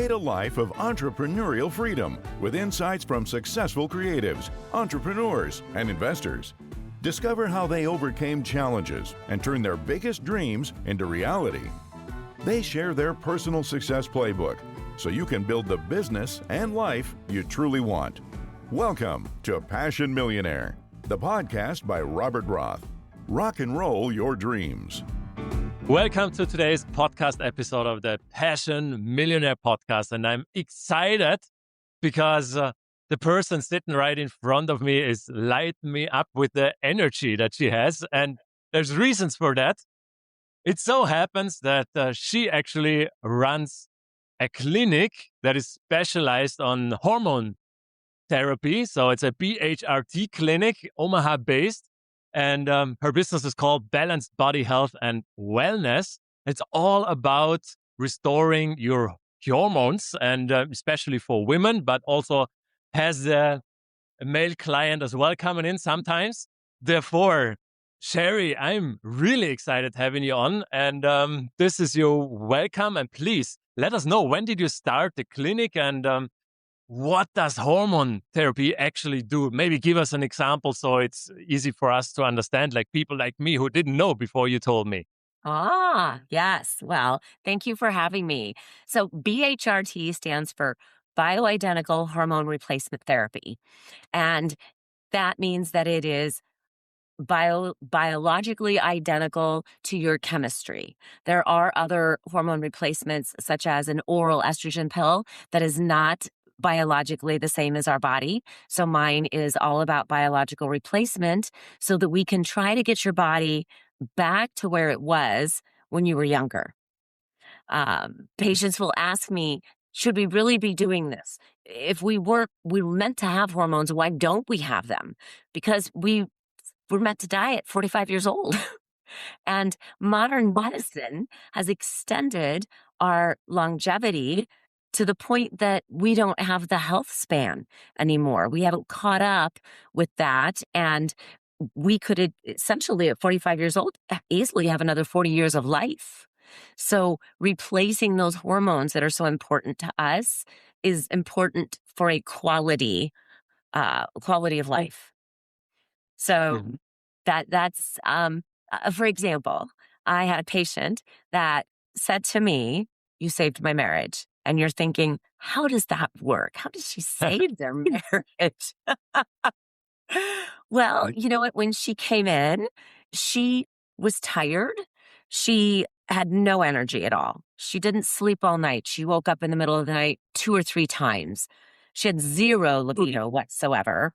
Create a life of entrepreneurial freedom with insights from successful creatives, entrepreneurs, and investors. Discover how they overcame challenges and turned their biggest dreams into reality. They share their personal success playbook so you can build the business and life you truly want. Welcome to Passion Millionaire, the podcast by Robert Roth. Rock and roll your dreams. Welcome to today's podcast episode of the Passion Millionaire Podcast. And I'm excited because the person sitting right in front of me is lighting me up with the energy that she has. And there's reasons for that. It so happens that she actually runs a clinic that is specialized on hormone therapy. So it's a BHRT clinic, Omaha based. And her business is called Balanced Body Health and Wellness. It's all about restoring your hormones, and especially for women, but also has a male client as well coming in sometimes. Therefore, Sherri, I'm really excited having you on. And this is your welcome. And please let us know, when did you start the clinic, and what does hormone therapy actually do? Maybe give us an example so it's easy for us to understand, like people like me who didn't know before you told me. Yes. Well, thank you for having me. So BHRT stands for bioidentical hormone replacement therapy. And that means that it is biologically identical to your chemistry. There are other hormone replacements, such as an oral estrogen pill that is not biologically the same as our body. So mine is all about biological replacement so that we can try to get your body back to where it was when you were younger. Patients will ask me, should we really be doing this? If we were meant to have hormones, why don't we have them? Because we're meant to die at 45 years old. And modern medicine has extended our longevity to the point that we don't have the health span anymore. We haven't caught up with that. And we could essentially at 45 years old easily have another 40 years of life. So replacing those hormones that are so important to us is important for a quality of life. So that's for example, I had a patient that said to me, "You saved my marriage." And you're thinking, how does that work? How does she save their marriage? Well, you know what? When she came in, she was tired. She had no energy at all. She didn't sleep all night. She woke up in the middle of the night 2 or 3 times. She had zero libido whatsoever.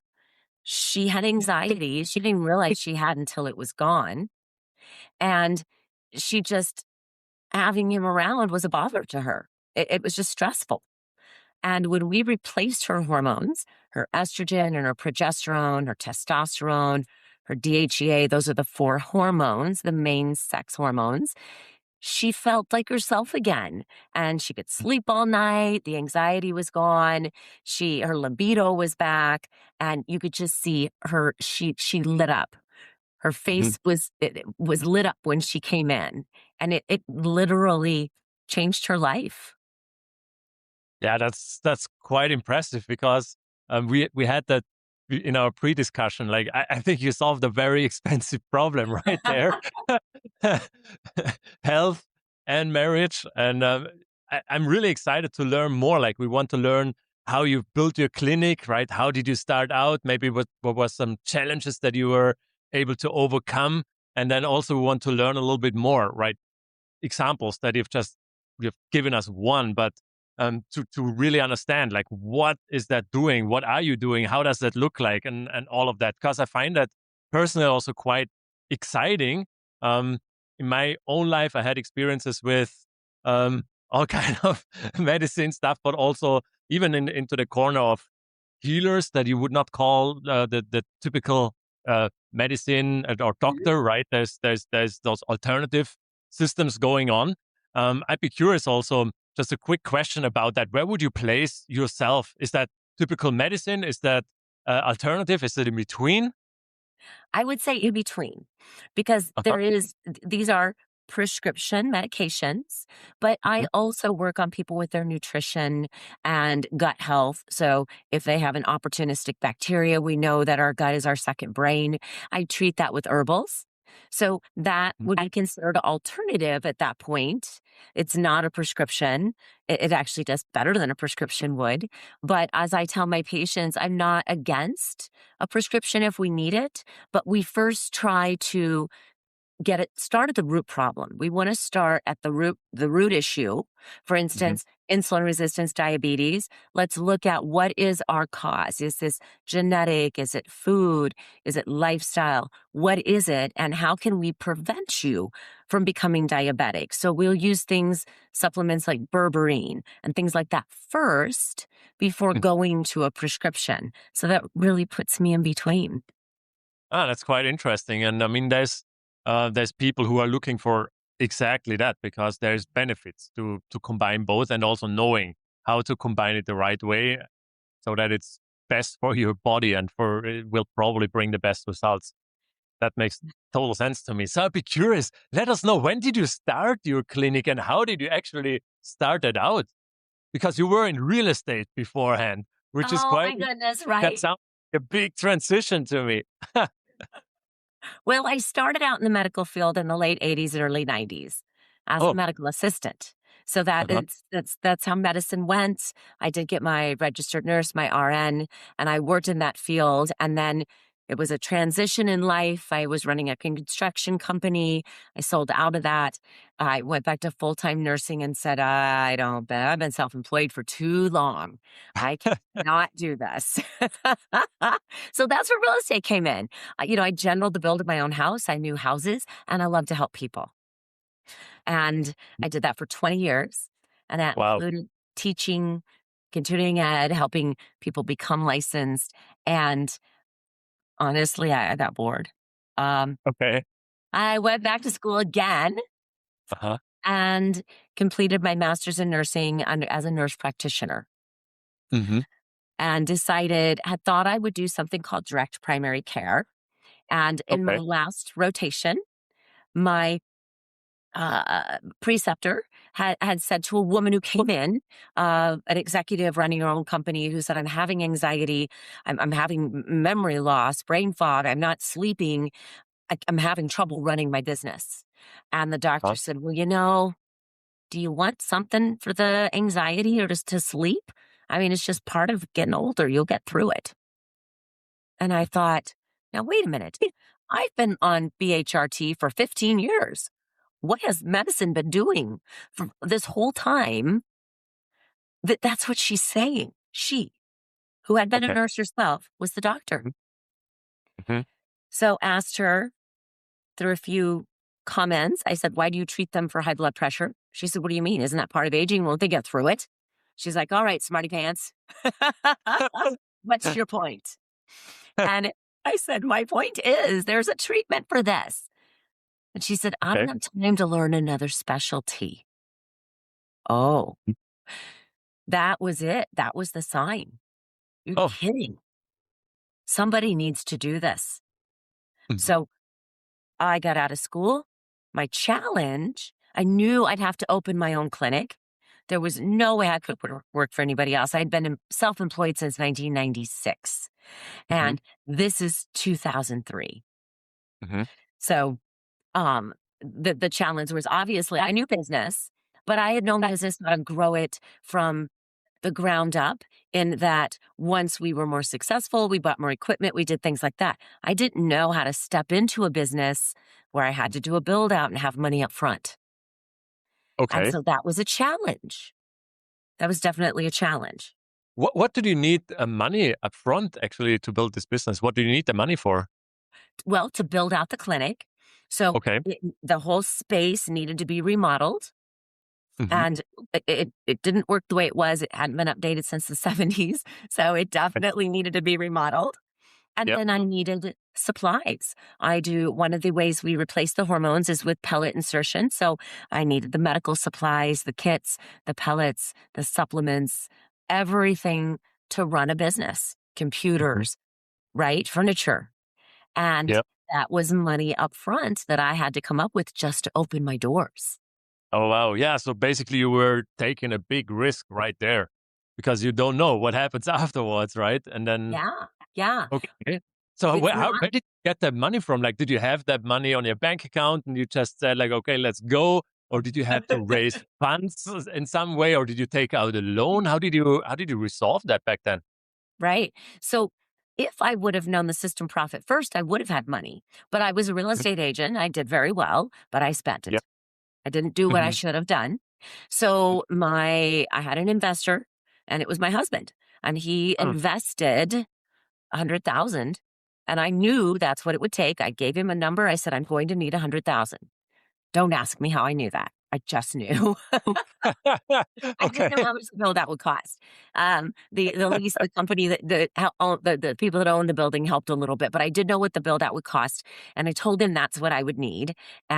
She had anxiety. She didn't realize she had until it was gone. And she just, having him around was a bother to her. It was just stressful. And when we replaced her hormones, her estrogen and her progesterone, her testosterone, her DHEA, those are the 4 hormones, the main sex hormones, she felt like herself again. And she could sleep all night. The anxiety was gone. Her libido was back. And you could just see her, she lit up. Her face was lit up when she came in. And it literally changed her life. Yeah, that's quite impressive, because we had that in our pre-discussion. Like, I think you solved a very expensive problem right there. Health and marriage. And I'm really excited to learn more. Like, we want to learn how you built your clinic, right? How did you start out? Maybe what was some challenges that you were able to overcome? And then also we want to learn a little bit more, right? Examples that you've given us one, but to really understand, like, what is that doing? What are you doing? How does that look like? And all of that. Because I find that personally also quite exciting. In my own life, I had experiences with all kind of medicine stuff, but also even into the corner of healers that you would not call the typical medicine or doctor, right? There's those alternative systems going on. I'd be curious also, just a quick question about that. Where would you place yourself? Is that typical medicine? Is that alternative? Is it in between? I would say in between, because these are prescription medications, but I also work on people with their nutrition and gut health. So if they have an opportunistic bacteria, we know that our gut is our second brain. I treat that with herbals. So that would be considered an alternative at that point. It's not a prescription. It actually does better than a prescription would. But as I tell my patients, I'm not against a prescription if we need it, but we first try to start at the root problem. We want to start at the root issue. For instance, insulin resistance, diabetes. Let's look at what is our cause. Is this genetic? Is it food? Is it lifestyle? What is it? And how can we prevent you from becoming diabetic? So we'll use supplements like berberine and things like that first before going to a prescription. So that really puts me in between. Ah, that's quite interesting. And I mean, there's people who are looking for exactly that, because there's benefits to combine both, and also knowing how to combine it the right way so that it's best for your body and it will probably bring the best results. That makes total sense to me. So I'd be curious, let us know, when did you start your clinic and how did you actually start it out? Because you were in real estate beforehand, which is quite, my goodness, right? that sounds like a big transition to me. Well, I started out in the medical field in the late 80s and early 90s as a medical assistant. So that's how medicine went. I did get my registered nurse, my RN, and I worked in that field. And then it was a transition in life. I was running a construction company. I sold out of that. I went back to full-time nursing and said, I've been self-employed for too long. I cannot do this. So that's where real estate came in. I generaled the build of my own house. I knew houses and I love to help people. And I did that for 20 years. And that included teaching, continuing ed, helping people become licensed. And honestly, I got bored. Okay. I went back to school again and completed my master's in nursing as a nurse practitioner. And had thought I would do something called direct primary care. And in my last rotation, my preceptor had said to a woman who came in, an executive running her own company, who said, I'm having anxiety, I'm having memory loss, brain fog, I'm not sleeping, I'm having trouble running my business. And the doctor said, well, do you want something for the anxiety or just to sleep? I mean, it's just part of getting older. You'll get through it. And I thought, now, wait a minute. I've been on BHRT for 15 years. What has medicine been doing for this whole time? That's what she's saying. She, who had been a nurse herself, was the doctor. So asked her through a few comments. I said, why do you treat them for high blood pressure? She said, what do you mean? Isn't that part of aging? Won't they get through it? She's like, all right, smarty pants. What's your point? And I said, my point is there's a treatment for this. And she said, I don't have time to learn another specialty. Oh, that was it. That was the sign. You're kidding. Somebody needs to do this. So I got out of school. My challenge, I knew I'd have to open my own clinic. There was no way I could work for anybody else. I'd been self-employed since 1996. And this is 2003. So the challenge was, obviously I knew business, but I had no business how to grow it from the ground up, in that once we were more successful, we bought more equipment, we did things like that. I didn't know how to step into a business where I had to do a build out and have money up front. And so that was a challenge. That was definitely a challenge. What did you need money up front actually to build this business? What do you need the money for? Well, to build out the clinic. So the whole space needed to be remodeled. And it didn't work the way it was. It hadn't been updated since the 70s. So it definitely needed to be remodeled. And then I needed supplies. One of the ways we replace the hormones is with pellet insertion. So I needed the medical supplies, the kits, the pellets, the supplements, everything to run a business, computers, right? Furniture. And that was money up front that I had to come up with just to open my doors. Oh, wow. Yeah. So basically, you were taking a big risk right there because you don't know what happens afterwards, right? And then, Yeah. Yeah. okay. So It's where not did you get that money from? Like, did you have that money on your bank account and you just said like, okay, let's go? Or did you have to raise funds in some way? Or did you take out a loan? How did you resolve that back then? right. So if I would have known the system profit first, I would have had money. But I was a real Mhm. estate agent. I did very well, but I spent Yeah. it. I didn't do what I Mhm. should have done. So I had an investor and it was my husband and he Mm. invested 100,000 and I knew that's what it would take. I gave him a number. I said, I'm going to need 100,000. Don't ask me how I knew that. I just knew. I didn't Okay. know how much the build out would cost. The lease, the company the people that owned the building helped a little bit, but I did know what the build out would cost, and I told him that's what I would need,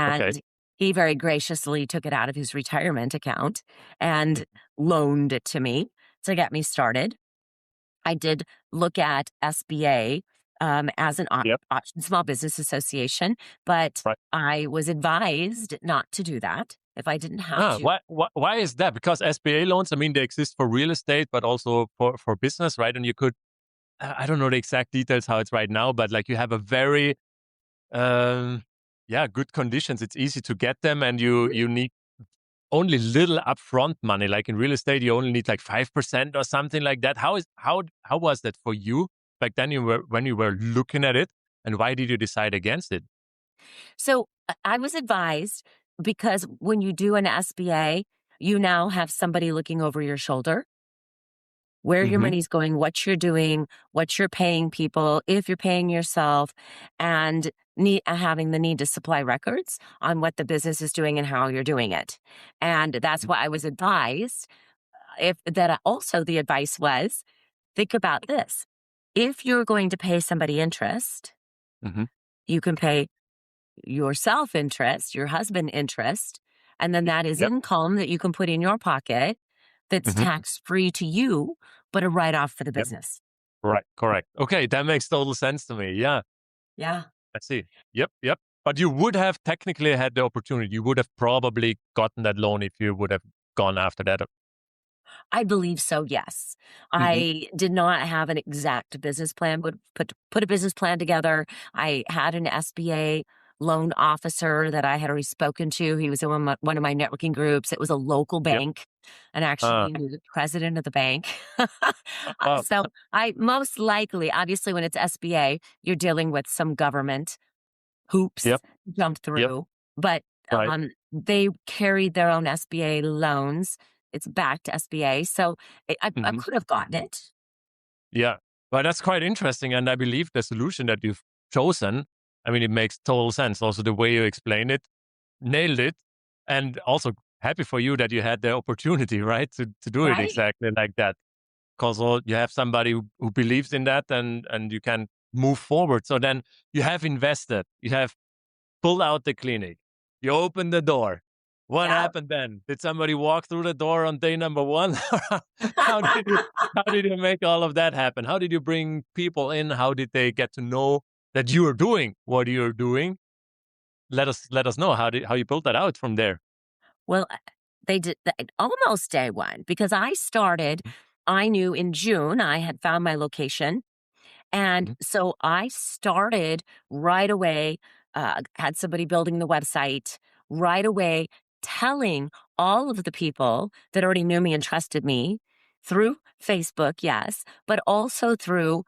Okay. and he very graciously took it out of his retirement account Mm. and loaned it to me to get me started. I did look at SBA as an Yep. option, small business association, but Right. I was advised not to do that if I didn't have to. Why is that? Because SBA loans, I mean, they exist for real estate, but also for business, right? And you could, I don't know the exact details how it's right now, but like you have a very, um, yeah, good conditions. It's easy to get them, and you need only little upfront money. Like in real estate, you only need like 5% or something like that. How was that for you back then? When you were looking at it, and why did you decide against it? So I was advised because when you do an SBA, you now have somebody looking over your shoulder, where your Hmm. money's going, what you're doing, what you're paying people, if you're paying yourself, and having the need to supply records on what the business is doing and how you're doing it. And that's why I was advised. If that also the advice was, think about this. If you're going to pay somebody interest, Hmm. you can pay yourself interest, your husband interest, and then that is Yep. income that you can put in your pocket that's Hmm. tax free to you, but a write off for the Yep. business. Right. Correct. Okay, that makes total sense to me. Yeah. Yeah. I see. Yep, yep. But you would have technically had the opportunity. You would have probably gotten that loan if you would have gone after that. I believe so, yes. Hmm. I did not have an exact business plan, but put a business plan together. I had an SBA loan officer that I had already spoken to. He was in one of my networking groups. It was a local Yep. bank and Uh, actually knew the president of the bank. wow. So I most likely, obviously, when it's SBA, you're dealing with some government hoops Yep. to jump Yep. through, but Right. they carried their own SBA loans. It's backed to SBA, so I Hmm. could have gotten it. Yeah. But that's quite interesting. And I believe the solution that you've chosen, I mean, it makes total sense. Also, the way you explain it, nailed it. And also happy for you that you had the opportunity, right? To do it Right. exactly like that. Because you have somebody who believes in that and you can move forward. So then you have invested, you have pulled out the clinic, you opened the door. What Yeah. happened then? Did somebody walk through the door on day number one? how did you how did you make all of that happen? How did you bring people in? How did they get to know that you are doing what you're doing? Let us know how you built that out from there. Well, they did almost day one because I knew in June I had found my location. And Mhm. so I started right away, had somebody building the website right away, telling all of the people that already knew me and trusted me through Facebook, yes, but also through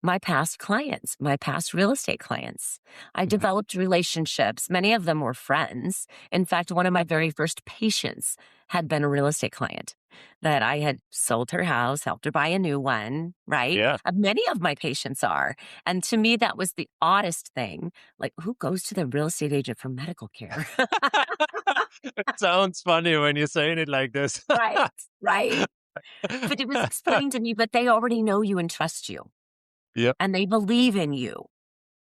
my past clients, my past real estate clients. I Mhm. developed relationships. Many of them were friends. In fact, one of my very first patients had been a real estate client that I had sold her house, helped her buy a new one, right? Yeah. Many of my patients are. And to me, that was the oddest thing. Like, who goes to the real estate agent for medical care? It sounds funny when you're saying it like this. Right, right. But it was explained to me, but they already know you and trust you Yep. and they believe in you.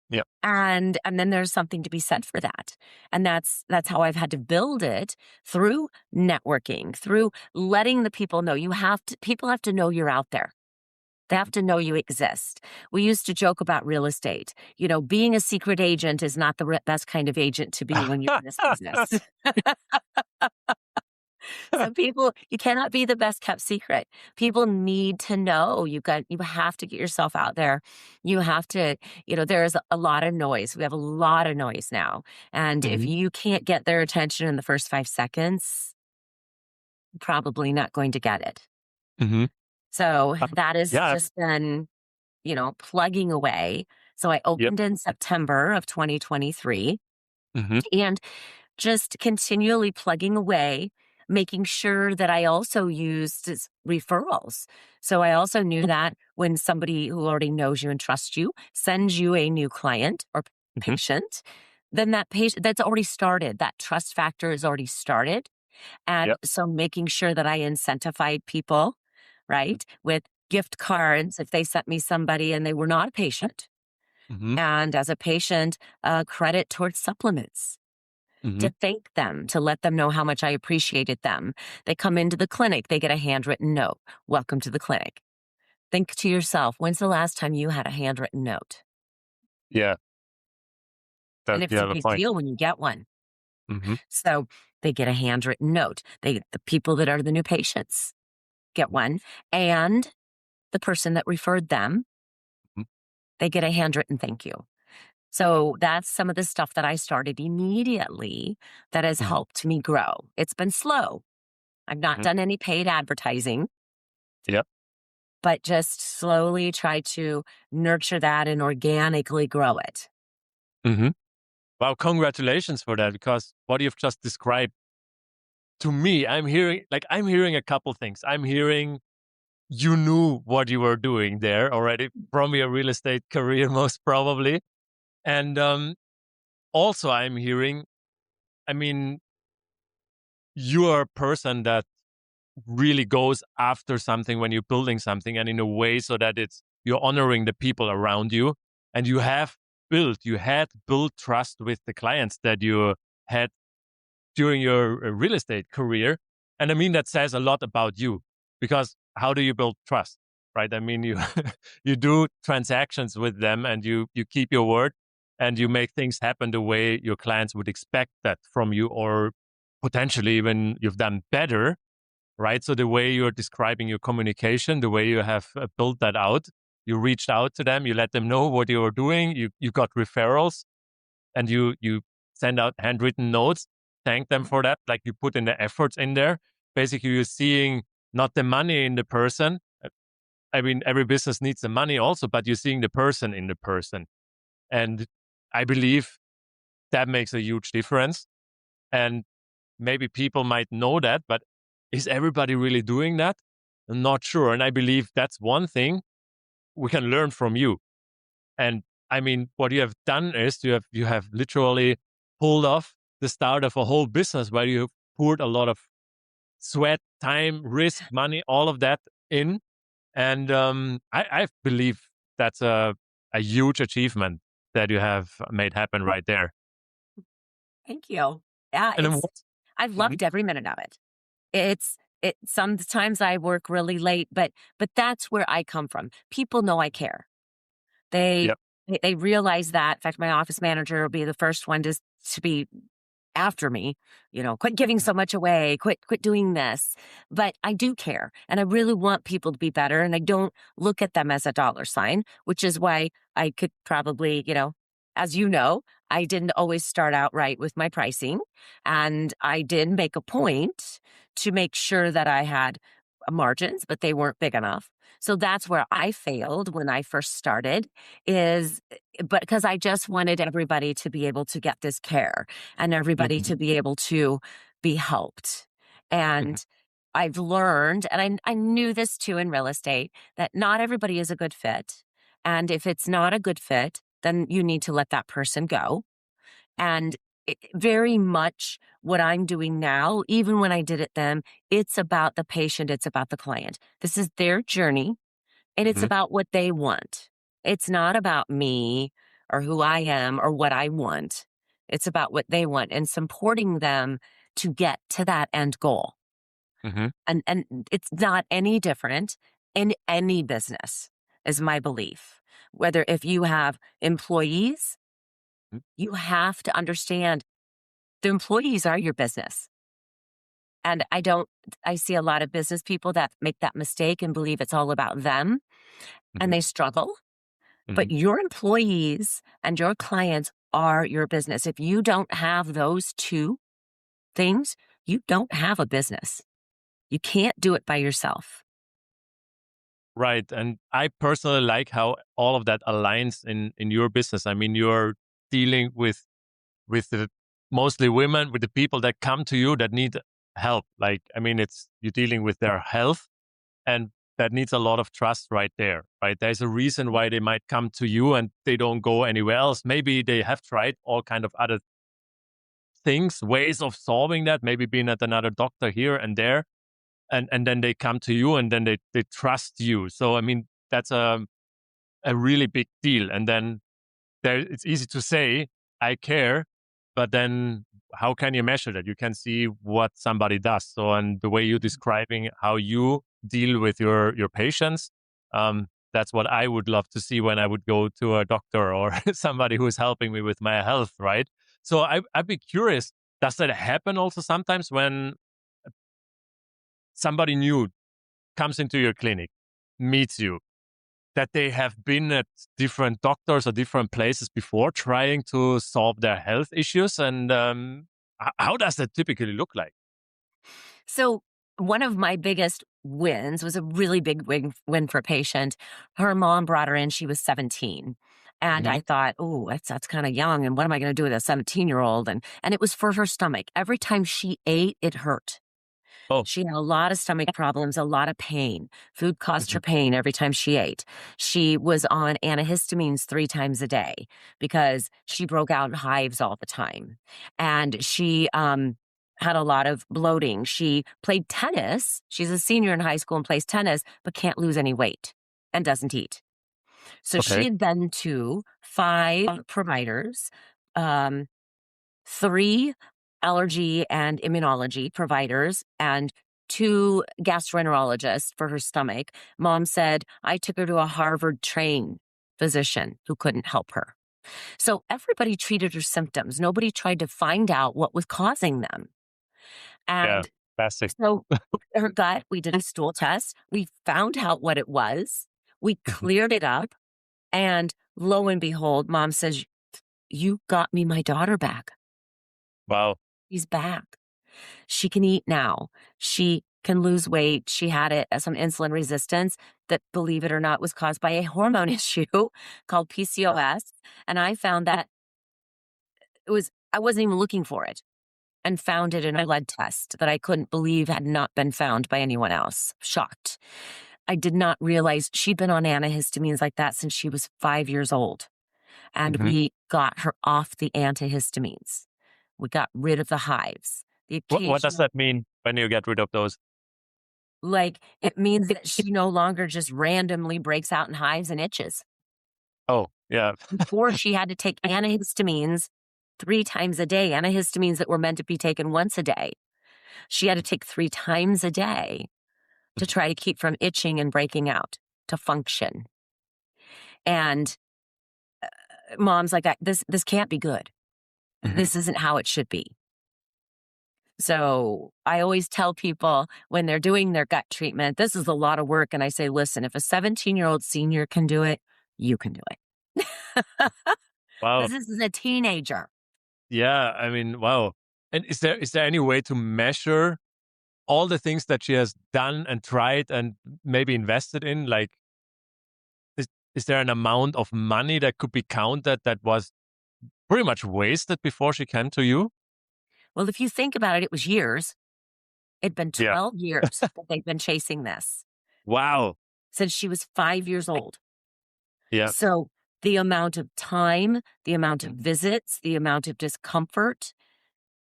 Yep. And then there's something to be said for that. And that's how I've had to build it through networking, through letting the people know people have to know you're out there. They have to know you exist. We used to joke about real estate. Being a secret agent is not the best kind of agent to be when you're in this business. So you cannot be the best kept secret. People need to know. You have to get yourself out there. You have to, there's a lot of noise. We have a lot of noise now. And if you can't get their attention in the first 5 seconds, you're probably not going to get it. Mm-hmm. So that has Yeah. just been, plugging away. So I opened in September of 2023 and just continually plugging away, making sure that I also used referrals. So I also knew that when somebody who already knows you and trusts you sends you a new client or patient, then that patient that's already started, that trust factor is already started. And so making sure that I incentivize people, right, with gift cards if they sent me somebody and they were not a patient. And as a patient, credit towards supplements. To thank them, to let them know how much I appreciated them. They come into the clinic, they get a handwritten note. Welcome to the clinic. Think to yourself, when's the last time you had a handwritten note? Yeah. And it's a big deal when you get one. So they get a handwritten note. The people that are the new patients get one. And the person that referred them, they get a handwritten thank you. So that's some of the stuff that I started immediately that has helped me grow. It's been slow. I've not done any paid advertising. But just slowly try to nurture that and organically grow it. Wow, congratulations for that, because what you've just described, to me, I'm hearing a couple things. I'm hearing you knew what you were doing there already from your real estate career, most probably. And also I'm hearing, you are a person that really goes after something when you're building something, and in a way so that you're honoring the people around you, and you had built trust with the clients that you had during your real estate career. And that says a lot about you, because how do you build trust, right? You you do transactions with them, and you keep your word, and you make things happen the way your clients would expect that from you, or potentially even you've done better, right? So the way you're describing your communication, the way you have built that out, you reached out to them, you let them know what you were doing, you got referrals, and you send out handwritten notes, thank them for that, like you put in the efforts in there. Basically, you're seeing not the money in the person. Every business needs the money also, but you're seeing the person in the person. And I believe that makes a huge difference. And maybe people might know that, but is everybody really doing that? I'm not sure. And I believe that's one thing we can learn from you. And what you have done is you have literally pulled off the start of a whole business where you poured a lot of sweat, time, risk, money, all of that in. And I believe that's a huge achievement that you have made happen right there. Thank you. Yeah, And I've loved every minute of it. Sometimes I work really late, but that's where I come from. People know I care. They realize that. In fact, my office manager will be the first one to be after me, quit giving so much away, quit doing this. But I do care, and I really want people to be better, and I don't look at them as a dollar sign, which is why I could probably, as you know, I didn't always start out right with my pricing, and I did make a point to make sure that I had margins, but they weren't big enough. So that's where I failed when I first started, but because I just wanted everybody to be able to get this care and everybody to be able to be helped. And I've learned, and I knew this too in real estate, that not everybody is a good fit. And if it's not a good fit, then you need to let that person go. And very much what I'm doing now, even when I did it then, it's about the patient, it's about the client. This is their journey, and it's about what they want. It's not about me or who I am or what I want. It's about what they want and supporting them to get to that end goal. And it's not any different in any business. is my belief. Whether if you have employees, Mhm. you have to understand the employees are your business. And I see a lot of business people that make that mistake and believe it's all about them and Mhm. they struggle. But Mhm. your employees and your clients are your business. If you don't have those two things, you don't have a business. You can't do it by yourself. Right. And I personally like how all of that aligns in your business. I mean, you're dealing with the mostly women, with the people that come to you that need help. Like, I mean, it's you're dealing with their health, and that needs a lot of trust right there, right? There's a reason why they might come to you and they don't go anywhere else. Maybe they have tried all kind of other things, ways of solving that, maybe being at another doctor here and there. And then they come to you and then they trust you. So, I mean, that's a really big deal. And then it's easy to say, I care, but then how can you measure that? You can see what somebody does. So, and the way you're describing how you deal with your patients, that's what I would love to see when I would go to a doctor or somebody who's helping me with my health, right? So I'd be curious, does that happen also sometimes when somebody new comes into your clinic, meets you, that they have been at different doctors or different places before trying to solve their health issues? And how does that typically look like? So one of my biggest wins was a really big win for a patient. Her mom brought her in. She was 17. And Hmm. I thought, oh, that's kind of young. And what am I going to do with a 17-year-old? And it was for her stomach. Every time she ate, it hurt. Oh, She had a lot of stomach problems, a lot of pain. Food caused mhm. her pain every time she ate. She was on antihistamines 3 times a day because she broke out in hives all the time. And she had a lot of bloating. She played tennis. She's a senior in high school and plays tennis, but can't lose any weight and doesn't eat. So she Okay. had been to 5 providers, um, 3 allergy and immunology providers, and 2 gastroenterologists for her stomach. Mom said, I took her to a Harvard trained physician who couldn't help her. So everybody treated her symptoms. Nobody tried to find out what was causing them. Yeah. And Classic. so her gut, we did a stool test. We found out what it was. We Mhm. cleared it up. And lo and behold, mom says, you got me my daughter back. Wow. She's back. She can eat now. She can lose weight. She had some insulin resistance that, believe it or not, was caused by a hormone issue called PCOS. And I found that I wasn't even looking for it and found it in a blood test that I couldn't believe had not been found by anyone else. Shocked. I did not realize she'd been on antihistamines like that since she was 5 years old. And Mhm. we got her off the antihistamines. We got rid of the hives. The What does occasional that mean when you get rid of those? Like, it means that she no longer just randomly breaks out in hives and itches. Oh, yeah. Before, she had to take antihistamines 3 times a day, antihistamines that were meant to be taken once a day. She had to take 3 times a day to Mhm. try to keep from itching and breaking out to function. And mom's like, this can't be good. Mhm. This isn't how it should be. So I always tell people when they're doing their gut treatment, this is a lot of work. And I say, listen, if a 17-year-old senior can do it, you can do it. Wow. Because this is a teenager. Yeah. I mean, wow. And is there any way to measure all the things that she has done and tried and maybe invested in? Like, is there an amount of money that could be counted that was pretty much wasted before she came to you? Well, if you think about it, it was years. It'd been Yeah. 12 years that they've been chasing this Wow. since she was 5 years old. Yeah. So the amount of time, the amount of visits, the amount of discomfort,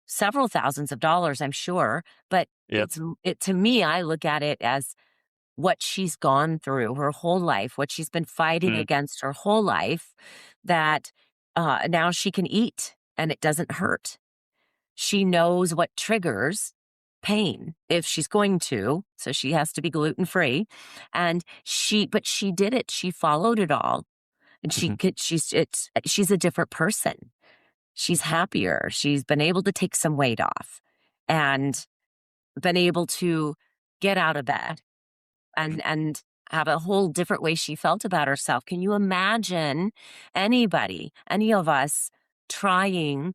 several thousands of dollars, I'm sure. But Yeah. to me, I look at it as what she's gone through her whole life, what she's been fighting Mm. against her whole life, that now she can eat and it doesn't hurt. She knows what triggers pain if she's going to. So she has to be gluten-free. But she did it. She followed it all. And she's a different person. She's happier. She's been able to take some weight off and been able to get out of bed and have a whole different way she felt about herself. Can you imagine any of us trying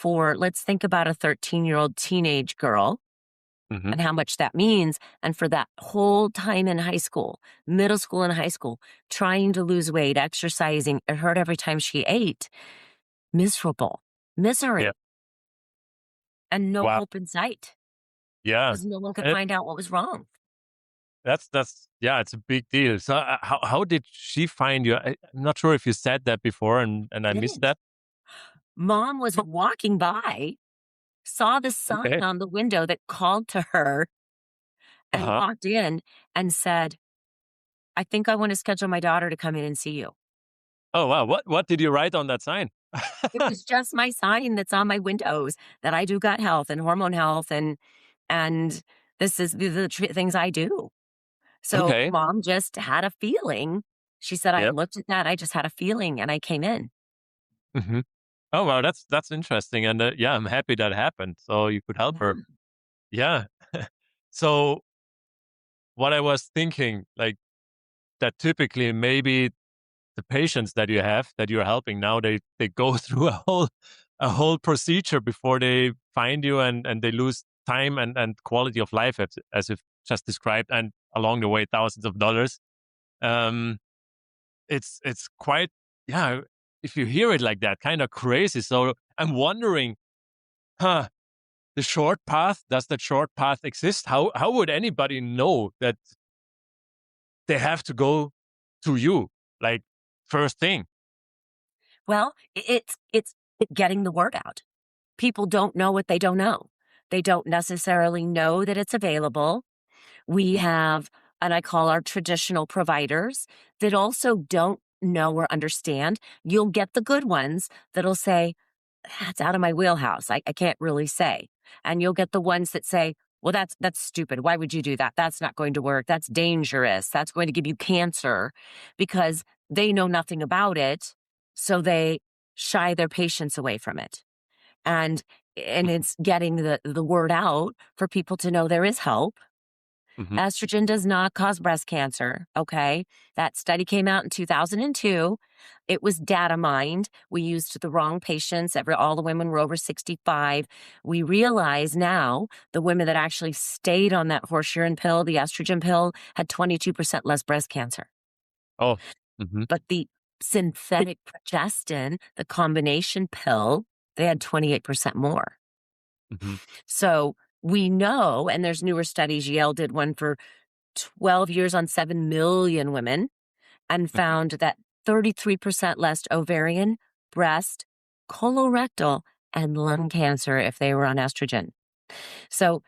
let's think about a 13-year-old teenage girl and how much that means. And for that whole time in high school, middle school and high school, trying to lose weight, exercising, it hurt every time she ate. Misery. Yeah. And no Wow. hope in sight. Yeah. Because no one could find out what was wrong. That's it's a big deal. So how did she find you? I'm not sure if you said that before and I missed that. Mom was walking by, saw the sign on the window that called to her and walked in and said, I think I want to schedule my daughter to come in and see you. Oh, wow. What did you write on that sign? It was just my sign that's on my windows that I do gut health and hormone health and these are the things I do. So Mom just had a feeling. She said, I looked at that. I just had a feeling and I came in. Mm-hmm. Oh, wow. That's interesting. And I'm happy that happened. So you could help her. Yeah. So what I was thinking, like that typically maybe the patients that you're helping now, they go through a whole procedure before they find you and they lose time and quality of life as you've just described, and along the way thousands of dollars. It's quite, if you hear it like that, kind of crazy. So I'm wondering, does that short path exist? How would anybody know that they have to go to you, like, first thing? Well, it's getting the word out. People don't know what they don't know. They don't necessarily know that it's available. We have, and I call our traditional providers that also don't know or understand. You'll get the good ones that'll say, that's out of my wheelhouse. I can't really say. And you'll get the ones that say, well, that's stupid. Why would you do that? That's not going to work. That's dangerous. That's going to give you cancer, because they know nothing about it. So they shy their patients away from it. And it's getting the word out for people to know there is help. Estrogen does not cause breast cancer, okay? That study came out in 2002. It was data mined. We used the wrong patients. All the women were over 65. We realize now the women that actually stayed on that horse urine pill, the estrogen pill, had 22% less breast cancer. Oh. But the synthetic progestin, the combination pill, they had 28% more. So we know, and there's newer studies, Yale did one for 12 years on 7 million women and found that 33% less ovarian, breast, colorectal, and lung cancer if they were on estrogen. So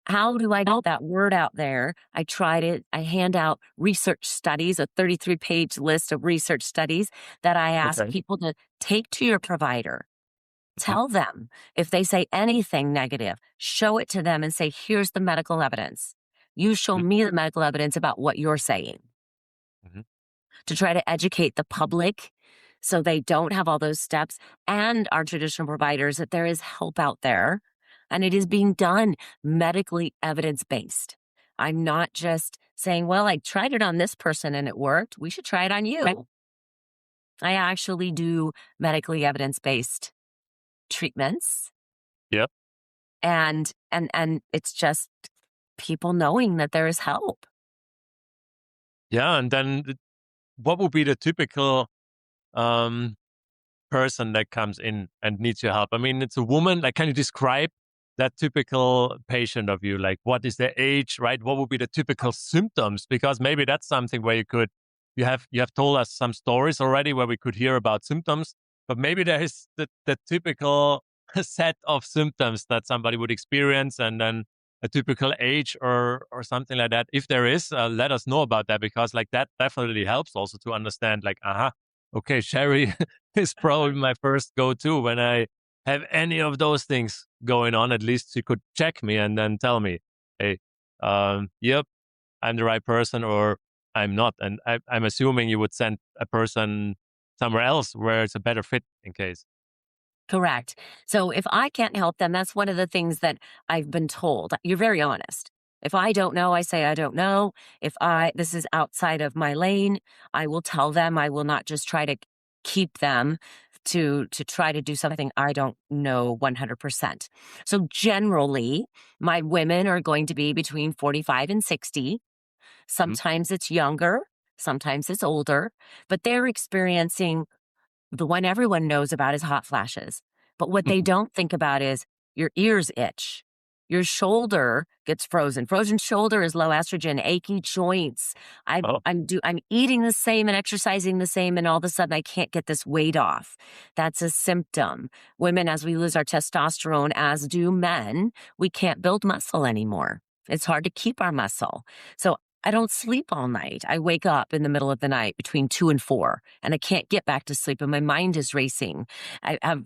how do I get that word out there? I tried it. I hand out research studies, a 33-page list of research studies that I ask people to take to your provider. Tell them if they say anything negative, show it to them and say, here's the medical evidence. You show me the medical evidence about what you're saying. To try to educate the public so they don't have all those steps, and our traditional providers that there is help out there and it is being done medically evidence-based. I'm not just saying, well, I tried it on this person and it worked. We should try it on you. I actually do medically evidence-based treatments. Yep. And it's just people knowing that there is help. Yeah. And then what would be the typical person that comes in and needs your help? I mean, it's a woman. Like, can you describe that typical patient of you? Like, what is their age, right? What would be the typical symptoms? Because maybe that's something where you have told us some stories already where we could hear about symptoms. But maybe there is the typical set of symptoms that somebody would experience, and then a typical age or something like that. If there is, let us know about that, because like that definitely helps also to understand, like, okay, Sherri is probably my first go-to when I have any of those things going on, at least she could check me and then tell me, hey, yep, I'm the right person or I'm not. And I'm assuming you would send a person somewhere else where it's a better fit in case. Correct. So if I can't help them, that's one of the things that I've been told. You're very honest. If I don't know, I say I don't know. If this is outside of my lane, I will tell them. I will not just try to keep them to try to do something I don't know 100%. So generally, my women are going to be between 45 and 60. Sometimes it's younger, sometimes it's older, but they're experiencing the one everyone knows about is hot flashes. But what they don't think about is your ears itch. Your shoulder gets frozen. Frozen shoulder is low estrogen, achy joints. I'm eating the same and exercising the same, and all of a sudden I can't get this weight off. That's a symptom. Women, as we lose our testosterone, as do men, we can't build muscle anymore. It's hard to keep our muscle. So I don't sleep all night. I wake up in the middle of the night between 2 and 4, and I can't get back to sleep, and my mind is racing. I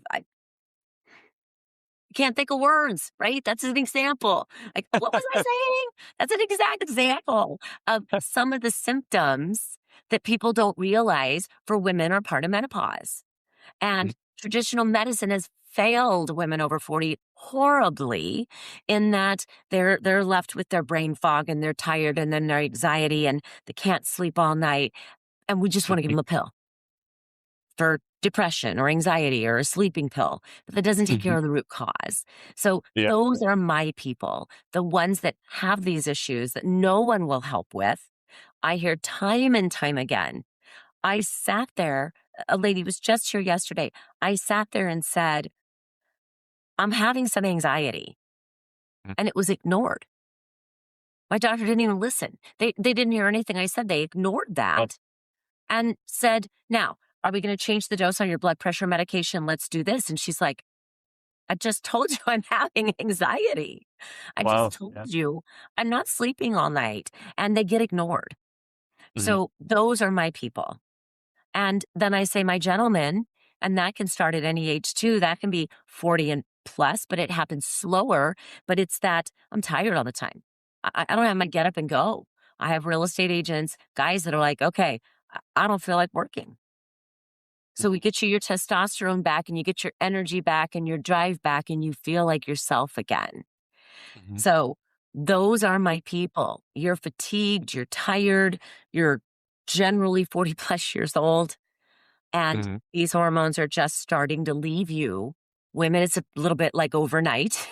can't think of words, right? That's an example. Like, what was I saying? That's an exact example of some of the symptoms that people don't realize for women are part of menopause. And traditional medicine has failed women over 40 horribly in that they're left with their brain fog and they're tired and then their anxiety and they can't sleep all night. And we just want to give them a pill for depression or anxiety or a sleeping pill, but that doesn't take care of the root cause. So those are my people, the ones that have these issues that no one will help with. I hear time and time again. I sat there, a lady was just here yesterday. I sat there and said, I'm having some anxiety. And it was ignored. My doctor didn't even listen. They didn't hear anything I said. They ignored that and said, now, are we going to change the dose on your blood pressure medication? Let's do this. And she's like, I just told you I'm having anxiety. I just told you I'm not sleeping all night. And they get ignored. So those are my people. And then I say my gentleman, and that can start at any age too. That can be 40 and plus, but it happens slower. But it's that I'm tired all the time. I don't have my get up and go. I have real estate agents, guys that are like, okay, I don't feel like working. So we get you your testosterone back and you get your energy back and your drive back and you feel like yourself again. So those are my people. You're fatigued, you're tired, you're generally 40 plus years old, and these hormones are just starting to leave you. Women, it's a little bit like overnight.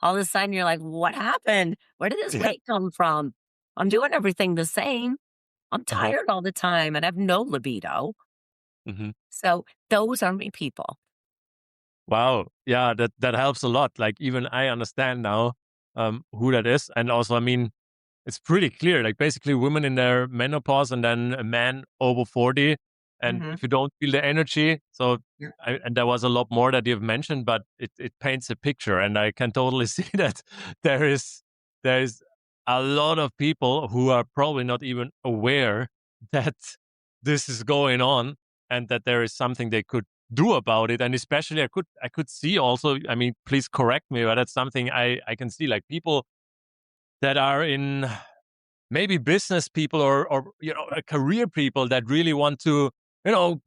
All of a sudden you're like, what happened? Where did this weight come from? I'm doing everything the same. I'm tired all the time and I have no libido. So those are my people. Wow. Yeah, that helps a lot. Like even I understand now who that is. And also, I mean, it's pretty clear, like basically women in their menopause and then a man over 40. And if you don't feel the energy, and there was a lot more that you've mentioned, but it paints a picture. And I can totally see that there is a lot of people who are probably not even aware that this is going on and that there is something they could do about it. And especially I could see also, I mean, please correct me, but that's something I can see, like people that are in maybe business people or career people that really want to,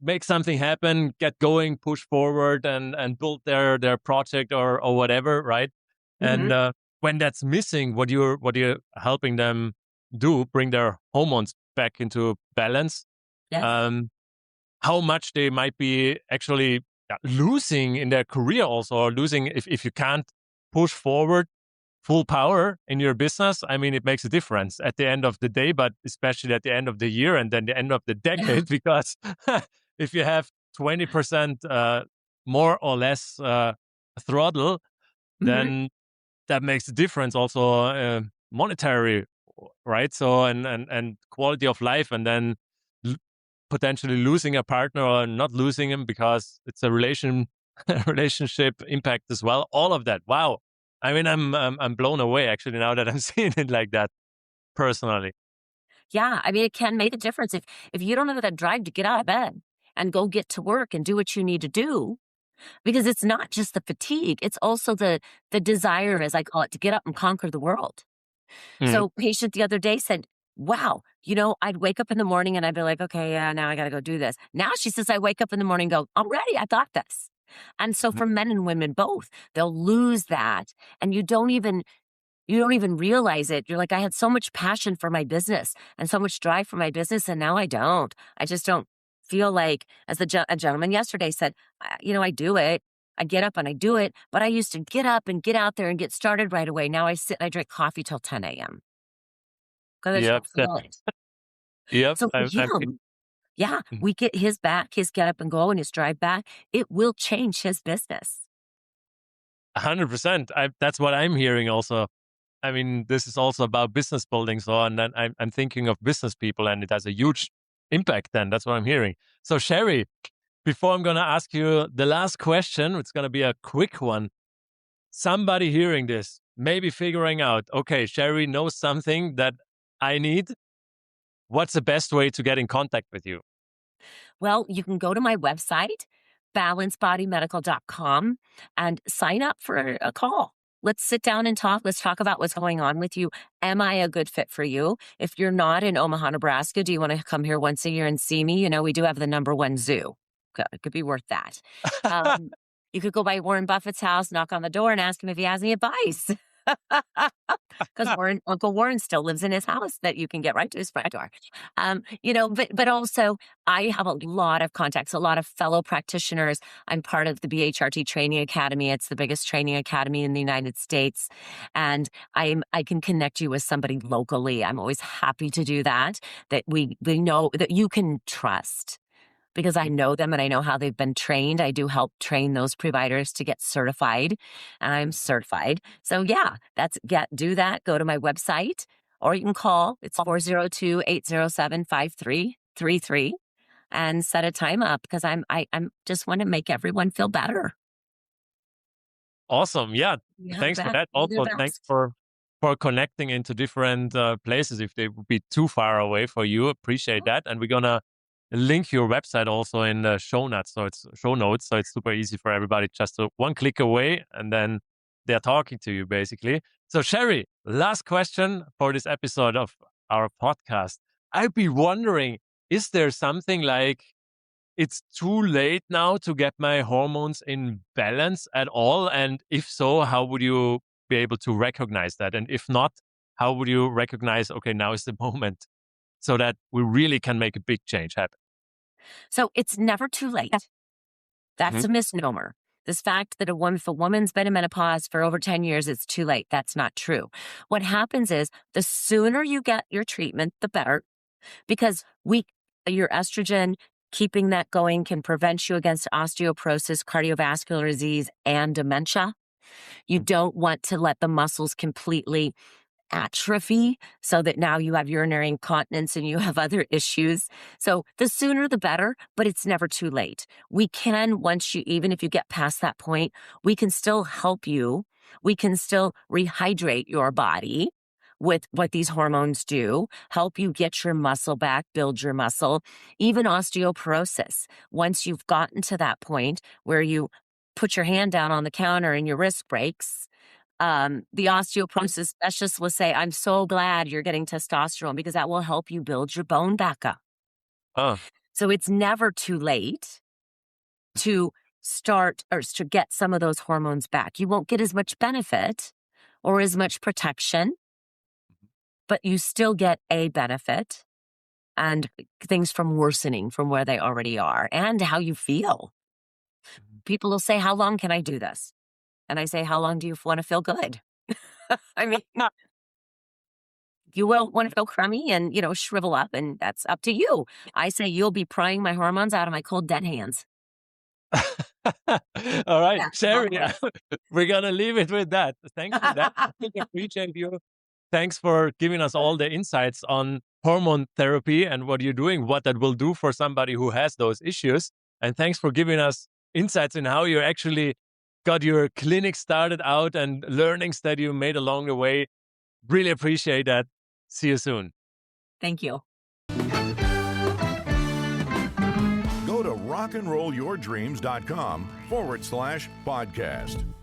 make something happen, get going, push forward and build their project or whatever, right? And when that's missing, what you're helping them do, bring their hormones back into balance. Yes. How much they might be actually losing in their career also, or losing if you can't push forward full power in your business. I mean, it makes a difference at the end of the day, but especially at the end of the year and then the end of the decade, because if you have 20% more or less throttle, then that makes a difference also monetary, right? So, and quality of life, and then potentially losing a partner or not losing him because it's a relationship impact as well. All of that. Wow. I mean, I'm blown away actually now that I'm seeing it like that personally. Yeah. I mean, it can make a difference if you don't have that drive to get out of bed and go get to work and do what you need to do. Because it's not just the fatigue, it's also the desire, as I call it, to get up and conquer the world. Mm. So patient the other day said, wow, I'd wake up in the morning and I'd be like, okay, yeah, now I got to go do this. Now she says, I wake up in the morning and go, already, I got this. And so for men and women both, they'll lose that. And you don't even realize it. You're like, I had so much passion for my business and so much drive for my business, and now I don't. I just don't feel like, as a gentleman yesterday said, I do it. I get up and I do it, but I used to get up and get out there and get started right away. Now I sit and I drink coffee till 10 a.m. because I just Yep. don't feel it. Yep. So for him, we get his get up and go and his drive back. It will change his business. 100%. That's what I'm hearing also. I mean, this is also about business building. So, and then I'm thinking of business people, and it has a huge impact then. That's what I'm hearing. So, Sherri, before I'm going to ask you the last question, it's going to be a quick one. Somebody hearing this, maybe figuring out, okay, Sherri knows something that I need. What's the best way to get in contact with you? Well, you can go to my website, balancebodymedical.com, and sign up for a call. Let's sit down and talk. Let's talk about what's going on with you. Am I a good fit for you? If you're not in Omaha, Nebraska, do you want to come here once a year and see me? We do have the number 1 zoo. It could be worth that. You could go by Warren Buffett's house, knock on the door, and ask him if he has any advice. Because Uncle Warren still lives in his house that you can get right to his front door. But also I have a lot of contacts, a lot of fellow practitioners. I'm part of the BHRT Training Academy. It's the biggest training academy in the United States. And I can connect you with somebody locally. I'm always happy to do that we know that you can trust. Because I know them and I know how they've been trained. I do help train those providers to get certified, and I'm certified. So do that. Go to my website, or you can call. It's 402-807-5333 and set a time up, because I'm just want to make everyone feel better. Awesome. Yeah. Thanks for that. Also, thanks for connecting into different places if they would be too far away for you. Appreciate that. And we're going to link your website also in the show notes. So it's super easy for everybody, just one click away, and then they're talking to you basically. So Sherri, last question for this episode of our podcast. I'd be wondering, is there something like it's too late now to get my hormones in balance at all? And if so, how would you be able to recognize that? And if not, how would you recognize, okay, now is the moment, so that we really can make a big change happen? So it's never too late. That's a misnomer. This fact that if a woman's been in menopause for over 10 years, it's too late. That's not true. What happens is the sooner you get your treatment, the better, because your estrogen, keeping that going can prevent you against osteoporosis, cardiovascular disease, and dementia. You don't want to let the muscles completely atrophy so that now you have urinary incontinence and you have other issues. So the sooner the better, but it's never too late. We can, even if you get past that point, we can still help you. We can still rehydrate your body with what these hormones do, help you get your muscle back, build your muscle, even osteoporosis. Once you've gotten to that point where you put your hand down on the counter and your wrist breaks, the osteoporosis specialist will say, I'm so glad you're getting testosterone, because that will help you build your bone back up. So it's never too late to start or to get some of those hormones back. You won't get as much benefit or as much protection, but you still get a benefit and things from worsening from where they already are, and how you feel. People will say, how long can I do this? And I say, how long do you want to feel good? I mean, you will want to feel crummy and, shrivel up, and that's up to you. I say, you'll be prying my hormones out of my cold, dead hands. All right, Sherri, we're going to leave it with that. Thanks for that. I appreciate you. Thanks for giving us all the insights on hormone therapy and what you're doing, what that will do for somebody who has those issues. And thanks for giving us insights in how you actually got your clinic started out and learnings that you made along the way. Really appreciate that. See you soon. Thank you. Go to rockandrollyourdreams.com/podcast.